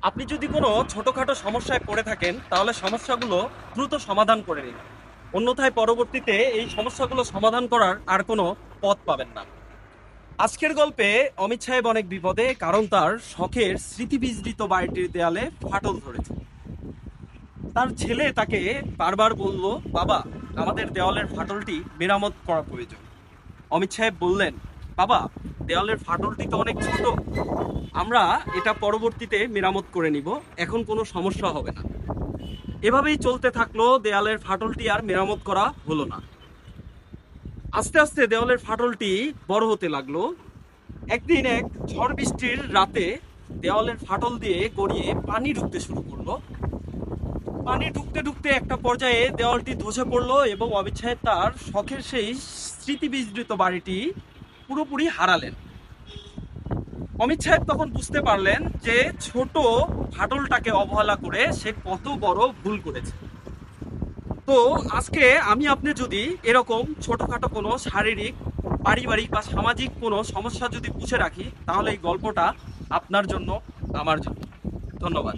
আপনি যদি কোনো ছোটখাটো সমস্যায় পড়ে থাকেন তাহলে সমস্যাগুলো দ্রুত সমাধান করে নিন, অন্যথায় পরবর্তীতে এই সমস্যাগুলো সমাধান করার আর কোনো পথ পাবেন না। আজকের গল্পে অমিত সাহেব অনেক বিপদে, কারণ তার শখের স্মৃতিবিজড়িত বাড়িটির দেয়ালে ফাটল ধরেছে। তার ছেলে তাকে বারবার বলল, বাবা, আমাদের দেওয়ালের ফাটলটি মেরামত করা প্রয়োজন। অমিত সাহেব বললেন, বাবা, দেওয়ালের ফাটলটি তো অনেক ছোট, আমরা এটা পরবর্তীতে মেরামত করে নিব, এখন কোনো সমস্যা হবে না। এভাবেই চলতে থাকলো, দেয়ালের ফাটলটি আর মেরামত করা হলো না। আস্তে আস্তে দেওয়ালের ফাটলটি বড় হতে লাগলো। একদিন এক ঝড় বৃষ্টির রাতে দেওয়ালের ফাটল দিয়ে গড়িয়ে পানি ঢুকতে শুরু করলো। পানি ঢুকতে ঢুকতে একটা পর্যায়ে দেওয়ালটি ধসে পড়লো এবং অমিত সাহেব তার শখের সেই স্মৃতিবিজড়িত বাড়িটি পুরোপুরি হারালেন। অমিত সাহেব তখন বুঝতে পারলেন যে ছোট ফাটলটাকে অবহেলা করে সে কত বড় ভুল করেছে। তো আজকে আমি আপনি যদি এরকম ছোটখাটো কোনো শারীরিক, পারিবারিক বা সামাজিক কোনো সমস্যা যদি পুষে রাখি, তাহলে এই গল্পটা আপনার জন্য, আমার জন্য। ধন্যবাদ।